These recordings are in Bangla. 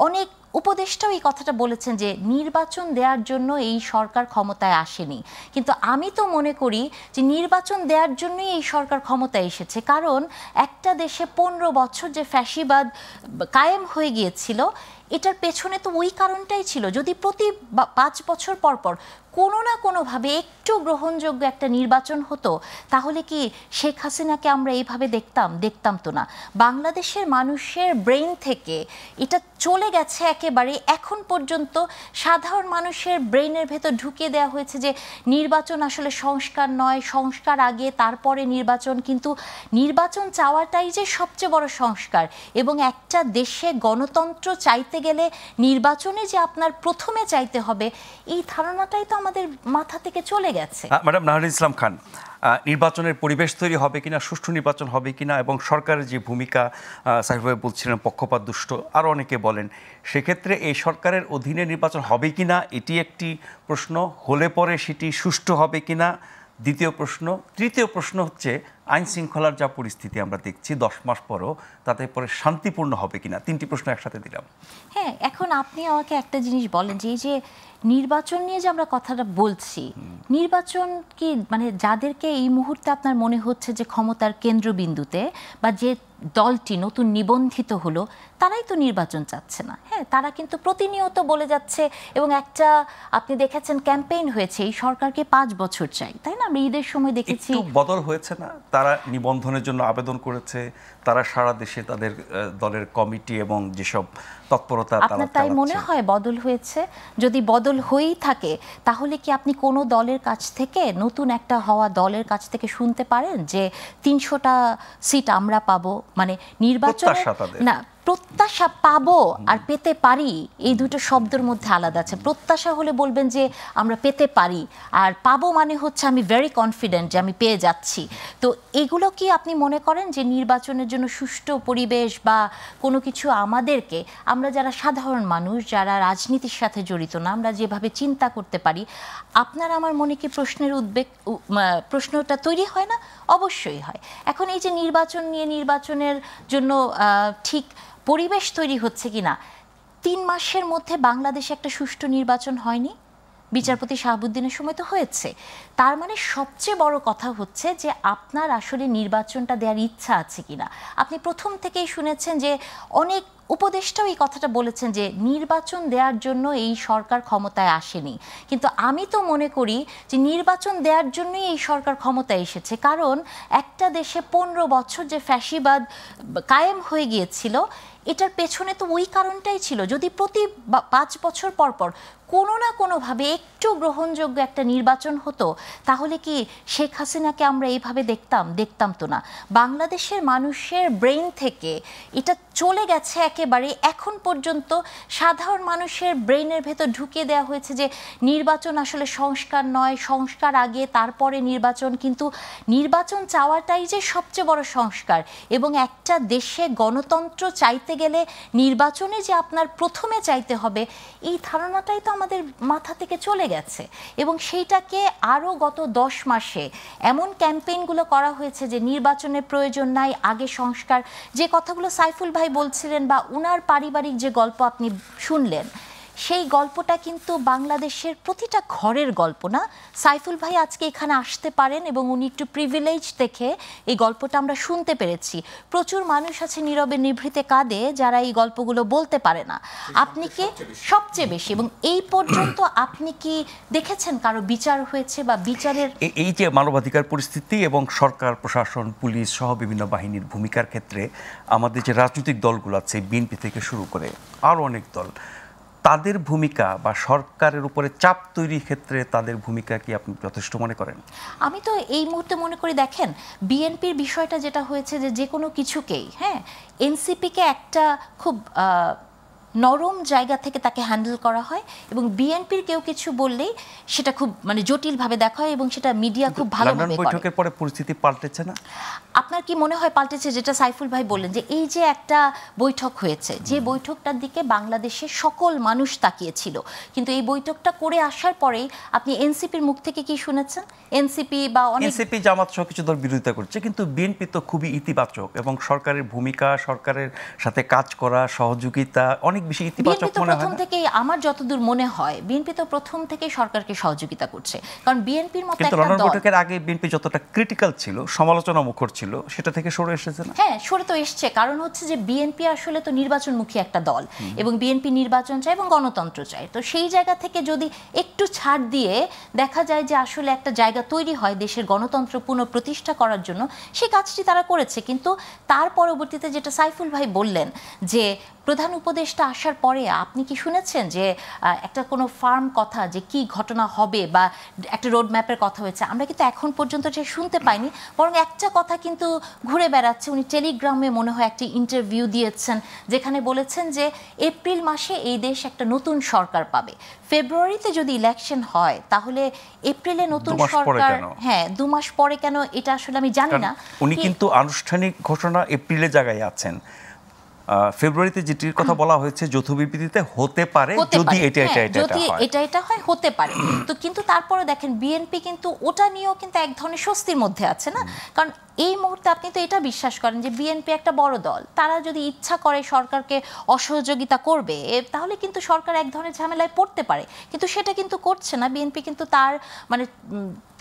অনেক উপদেষ্টাও এই কথাটা বলেছেন যে নির্বাচন দেওয়ার জন্য এই সরকার ক্ষমতায় আসেনি, কিন্তু আমি তো মনে করি যে নির্বাচন দেওয়ার জন্যই এই সরকার ক্ষমতায় এসেছে। কারণ একটা দেশে 15 বছর যে ফ্যাসিবাদ কায়েম হয়ে গিয়েছিল, এটার পেছনে তো ওই কারণটাই ছিল। যদি প্রতি 5 বছর পর পর কোনো না কোনোভাবে একটু গ্রহণযোগ্য একটা নির্বাচন হতো, তাহলে কি শেখ হাসিনাকে আমরা এইভাবে দেখতাম তো না। বাংলাদেশের মানুষের ব্রেইন থেকে এটা চলে গেছে একেবারে। এখন পর্যন্ত সাধারণ মানুষের ব্রেইনের ভেতর ঢুকিয়ে দেওয়া হয়েছে যে নির্বাচন আসলে সংস্কার নয়, সংস্কার আগে তারপরে নির্বাচন। কিন্তু নির্বাচন চাওয়াটাই যে সবচেয়ে বড় সংস্কার, এবং একটা দেশে গণতন্ত্র চাইতে গেলে নির্বাচনে যে আপনার প্রথমে চাইতে হবে, এই ধারণাটাই তো আমাদের মাথা থেকে চলে গেছে। ম্যাডাম নাহিদ ইসলাম খান, নির্বাচনের পরিবেশ তৈরি হবে কিনা, সুষ্ঠু নির্বাচন হবে কিনা, এবং সরকারের যে ভূমিকা সাইফুল ভাই বলছিলেন পক্ষপাত দুষ্ট, আরও অনেকে বলেন, সেক্ষেত্রে এই সরকারের অধীনে নির্বাচন হবে কিনা এটি একটি প্রশ্ন, হলে পরে সেটি সুষ্ঠু হবে কিনা দ্বিতীয় প্রশ্ন। তৃতীয় প্রশ্ন হচ্ছে আইন শৃঙ্খলার যা পরিস্থিতি আমরা দেখছি 10 মাস পরও, তাতে পরে শান্তিপূর্ণ হবে কিনা। 3টি প্রশ্ন একসাথে দিলাম। হ্যাঁ, এখন আপনি আমাকে একটা জিনিস বলেন যে এই যে নির্বাচন নিয়ে যে আমরা কথাটা বলছি, নির্বাচন কি মানে যাদেরকে এই মুহূর্তে আপনার মনে হচ্ছে যে ক্ষমতার কেন্দ্রবিন্দুতে বা যে দলটি নতুন নিবন্ধিত হলো, তারাই তো নির্বাচন চাচ্ছে না। হ্যাঁ, তারা কিন্তু প্রতিনিয়ত বলে যাচ্ছে, এবং একটা আপনি দেখেছেন ক্যাম্পেইন হয়েছে এই সরকারকে 5 বছর চাই, তাই না? আমরা ঈদের সময় দেখেছি বদল হয়েছে না, তারা নিবন্ধনের জন্য আবেদন করেছে, তারা সারা দেশে তাদের দলের কমিটি এবং যেসব তৎপরতা, আপনার তাই মনে হয় বদল হয়েছে? যদি বদল হয়েই থাকে, তাহলে কি আপনি কোনো দলের কাছ থেকে, নতুন একটা হওয়া দলের কাছ থেকে শুনতে পারেন যে 300টা সিট আমরা পাবো? মানে নির্বাচনে না, প্রত্যাশা পাবো আর পেতে পারি, এই দুটো শব্দের মধ্যে আলাদা আছে। প্রত্যাশা হলে বলবেন যে আমরা পেতে পারি, আর পাবো মানে হচ্ছে আমি ভেরি কনফিডেন্ট যে আমি পেয়ে যাচ্ছি। তো এগুলো কি আপনি মনে করেন যে নির্বাচনের জন্য সুষ্ঠু পরিবেশ বা কোনো কিছু আমাদেরকে, আমরা যারা সাধারণ মানুষ, যারা রাজনীতির সাথে জড়িত না, আমরা যেভাবে চিন্তা করতে পারি, আপনার আমার মনে কি প্রশ্নটা তৈরি হয় না? অবশ্যই হয়। এখন এই যে নির্বাচন নিয়ে, নির্বাচনের জন্য ঠিক পরিবেশ তৈরি হচ্ছে কিনা, 3 মাসের মধ্যে বাংলাদেশে একটা সুষ্ঠু নির্বাচন হয়নি, বিচারপতি শাহাবুদ্দিনের সময় তো হয়েছে। তার মানে সবচেয়ে বড় কথা হচ্ছে যে আপনার আসলে নির্বাচনটা দেওয়ার ইচ্ছা আছে কিনা। আপনি প্রথম থেকেই শুনেছেন যে অনেক উপদেষ্টাও এই কথাটা বলেছেন যে নির্বাচন দেওয়ার জন্য এই সরকার ক্ষমতায় আসেনি, কিন্তু আমি তো মনে করি যে নির্বাচন দেওয়ার জন্যই এই সরকার ক্ষমতায় এসেছে। কারণ একটা দেশে 15 বছর যে ফ্যাসিবাদ কায়েম হয়ে গিয়েছিল, এটার পেছনে তো ওই কারণটাই ছিল। যদি প্রতি 5 বছর পর পর কোনো না কোনোভাবে একটু গ্রহণযোগ্য একটা নির্বাচন হতো, তাহলে কি শেখ হাসিনাকে আমরা এইভাবে দেখতাম তো না। বাংলাদেশের মানুষের ব্রেইন থেকে এটা চলে গেছে একেবারে। এখন পর্যন্ত সাধারণ মানুষের ব্রেইনের ভেতর ঢুকিয়ে দেওয়া হয়েছে যে নির্বাচন আসলে সংস্কার নয়, সংস্কার আগে তারপরে নির্বাচন। কিন্তু নির্বাচন চাওয়াটাই যে সবচেয়ে বড় সংস্কার, এবং একটা দেশে গণতন্ত্র চাইতে গেলে নির্বাচনে যে আপনার প্রথমে চাইতে হবে, এই ধারণাটাই তো আমাদের মাথা থেকে চলে গেছে। এবং সেইটাকে আরও গত 10 মাসে এমন ক্যাম্পেইনগুলো করা হয়েছে যে নির্বাচনের প্রয়োজন নাই, আগে সংস্কার। যে কথাগুলো সাইফুল ভাই বলছিলেন বা উনার পারিবারিক যে গল্প আপনি শুনলেন, সেই গল্পটা কিন্তু বাংলাদেশের প্রতিটা ঘরের গল্প না। সাইফুল ভাই আজকে এখানে আসতে পারেন এবং উনি একটু প্রিভিলেজ দেখে এই গল্পটা আমরা শুনতে পেরেছি। প্রচুর মানুষ আছে নীরবে নিভৃতে কাঁদে, যারা এই গল্পগুলো বলতে পারে না। আপনি কি সবচেয়ে বেশি, এবং এই পর্যন্ত আপনি কি দেখেছেন কারো বিচার হয়েছে বা বিচারের? এই যে মানবাধিকার পরিস্থিতি এবং সরকার, প্রশাসন, পুলিশ সহ বিভিন্ন বাহিনীর ভূমিকার ক্ষেত্রে আমাদের যে রাজনৈতিক দলগুলো আছে, বিএনপি থেকে শুরু করে আরও অনেক দল, তাদের ভূমিকা বা সরকারের উপরে চাপ তৈরির ক্ষেত্রে তাদের ভূমিকা কি আপনি যথেষ্ট মনে করেন? আমি তো এই মুহূর্তে মনে করি, দেখেন বিএনপির বিষয়টা যেটা হয়েছে যে কোনো কিছুকেই, হ্যাঁ, এনসিপিকে একটা খুব নরম জায়গা থেকে তাকে হ্যান্ডেল করা হয়, এবং বিএনপির কেউ কিছু বললেই সেটা খুব মানে জটিলভাবে দেখা হয়, এবং সেটা মিডিয়া খুব ভালোভাবে করে। বৈঠকের পরে পরিস্থিতি পাল্টেছে না? আপনার কি মনে হয় পাল্টেছে? যেটা সাইফুল ভাই বললেন যে এই যে একটা বৈঠক হয়েছে, যে বৈঠকটার দিকে বাংলাদেশের সকল মানুষ তাকিয়েছিল, কিন্তু এই বৈঠকটা করে আসার পরেই আপনি এনসিপির মুখ থেকে কি শুনেছেন? এনসিপি বা এনসিপি, জামাত সহ কিছু দল বিরোধিতা করছে, কিন্তু বিএনপি তো খুবই ইতিবাচক এবং সরকারের ভূমিকা, সরকারের সাথে কাজ করা, সহযোগিতা অনেক অনেক বেশি ইতিবাচক মনে হয় প্রথম থেকেই আমার যতদূর মনে হয় বিএনপি তো প্রথম থেকেই সরকারকে সহযোগিতা করছে, কারণ বিএনপির মতো কিন্তু একটা রণন দল বৈঠকের আগে বিএনপি যতটা ক্রিটিক্যাল ছিল, সমালোচনা মুখর ছিল, সেটা থেকে সরে এসেছে না? হ্যাঁ, সরে তো এসছে। কারণ হচ্ছে যে বিএনপি আসলে তো নির্বাচনমুখী একটা দল এবং বিএনপি নির্বাচন চায় এবং গণতন্ত্র চায়। তো সেই জায়গা থেকে যদি একটু ছাড় দিয়ে দেখা যায় যে আসলে একটা জায়গা তৈরি হয় দেশের গণতন্ত্র পুনঃপ্রতিষ্ঠা করার জন্য, সেই কাজটি তারা করেছে। কিন্তু তার পরবর্তীতে যেটা সাইফুল ভাই বললেন যে প্রধান উপদেষ্টা আসার পরে আপনি কি শুনেছেন যে একটা কোনো ফার্ম কথা যে কি ঘটনা হবে বা একটা রোড ম্যাপের কথা হয়েছে? আমরা কিন্তু এখন পর্যন্ত যে শুনতে পাইনি, বরং একটা কথা কিন্তু ঘুরে বেড়াচ্ছে। উনি টেলিগ্রামে মনে হয় একটি ইন্টারভিউ দিয়েছেন যেখানে বলেছেন যে এপ্রিল মাসে এই দেশ একটা নতুন সরকার পাবে। ফেব্রুয়ারিতে যদি ইলেকশন হয় তাহলে এপ্রিলে নতুন সরকার, হ্যাঁ 2 মাস পরে কেন, এটা আসলে আমি জানি না। উনি কিন্তু আনুষ্ঠানিক ঘোষণা এপ্রিলে জায়গায় আছেন। ফেব্রুয়ারিতে যেটির কথা বলা হয়েছে যৌথ বিবৃতিতে হতে পারে যদি এটা হয়, হতে পারে। তো কিন্তু তারপরে দেখেন বিএনপি কিন্তু ওটা নিয়েও কিন্তু এক ধরনের স্বস্তির মধ্যে আছে না, কারণ এই মুহূর্তে আপনি তো এটা বিশ্বাস করেন যে বিএনপি একটা বড় দল, তারা যদি ইচ্ছা করে সরকারকে অসহযোগিতা করবে তাহলে কিন্তু সরকার এক ধরনের ঝামেলায় পড়তে পারে, কিন্তু সেটা কিন্তু করছে না বিএনপি। কিন্তু তার মানে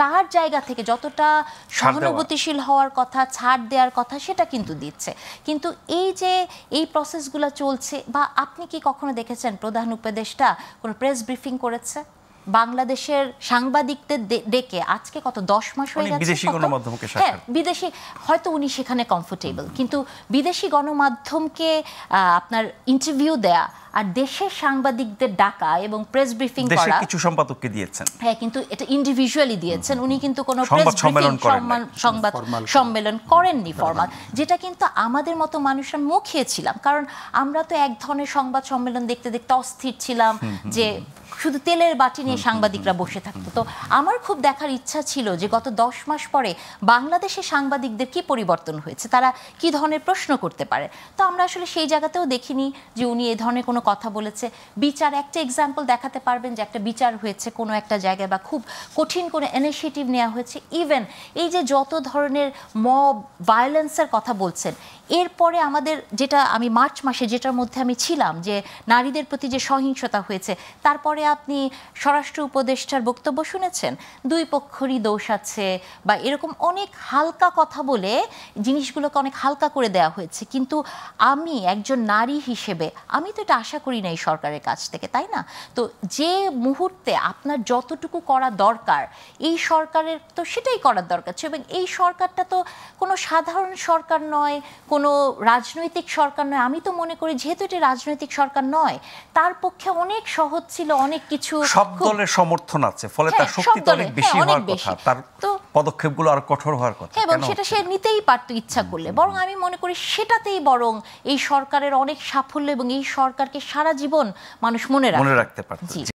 তার জায়গা থেকে যতটা সহানুভূতিশীল হওয়ার কথা, ছাড় দেওয়ার কথা, সেটা কিন্তু দিচ্ছে। কিন্তু এই যে এই প্রসেসগুলো চলছে, বা আপনি কি কখনো দেখেছেন প্রধান উপদেষ্টা কোনো প্রেস ব্রিফিং করেছে বাংলাদেশের সাংবাদিকদের ডেকে? আজকে কত 10 মাস হয়ে গেছে। বিদেশি গণমাধ্যমকে হ্যাঁ, বিদেশি হয়তো উনি সেখানে কমফোর্টেবল, কিন্তু বিদেশি গণমাধ্যমকে আপনার ইন্টারভিউ দেয়া আর দেশের সাংবাদিকদের ডাকা এবং প্রেস ব্রিফিং করা, কিছু সম্পাদককে দিয়েছেন, হ্যাঁ, কিন্তু এটা ইন্ডিভিজুয়ালি দিয়েছেন। উনি কিন্তু কোনো প্রেস ব্রিফিং সংবাদ সম্মেলন করেননি ফরমাল, যেটা কিন্তু আমাদের মতো মানুষরা মুখ খেয়েছিলাম। কারণ আমরা তো এক ধরনের সংবাদ সম্মেলন দেখতে দেখতে অস্থির ছিলাম যে শুধু তেলের বাটি নিয়ে সাংবাদিকরা বসে থাকতো। তো আমার খুব দেখার ইচ্ছা ছিল যে গত 10 মাস পরে বাংলাদেশের সাংবাদিকদের কি পরিবর্তন হয়েছে, তারা কি ধরনের প্রশ্ন করতে পারে। তো আমরা আসলে সেই জায়গাতেও দেখিনি যে উনি এই ধরনের কোনো কথা বলেছে। বিচার একটা এক্সাম্পল দেখাতে পারবেন যে একটা বিচার হয়েছে কোনো একটা জায়গায়, বা খুব কঠিন কোনো ইনিশিয়েটিভ নেওয়া হয়েছে। ইভেন এই যে যত ধরনের মব ভায়োলেন্সের কথা বলছেন, এরপরে আমাদের যেটা আমি মার্চ মাসে যেটার মধ্যে আমি ছিলাম যে নারীদের প্রতি যে সহিংসতা হয়েছে, তারপরে আপনি স্বরাষ্ট্র উপদেষ্টার বক্তব্য শুনেছেন, দুই পক্ষেরই দোষ আছে বা এরকম অনেক হালকা কথা বলে জিনিসগুলোকে অনেক হালকা করে দেওয়া হয়েছে। কিন্তু আমি একজন নারী হিসেবে আমি তো এটা আশা করি না এই সরকারের কাছ থেকে, তাই না? তো যে মুহূর্তে আপনার যতটুকু করা দরকার এই সরকারের তো সেটাই করার দরকার ছিল। এবং এই সরকারটা তো কোনো সাধারণ সরকার নয়, কোনো রাজনৈতিক সরকার নয়। আমি তো মনে করি যেহেতু এটি রাজনৈতিক সরকার নয়, তার পক্ষে অনেক সহজ ছিল অনেক কিছু, সব দলের সমর্থন আছে, ফলে তার শক্তি অনেক বেশি হওয়ার কথা, তার পদক্ষেপগুলো আর কঠোর হওয়ার কথা, এবং সেটা সে নিতেই পারত ইচ্ছা করলে। বরং আমি মনে করি সেটাতেই বরং এই সরকারের অনেক সাফল্য এবং এই সরকারকে সারা জীবন মানুষ মনে রাখতে পারত।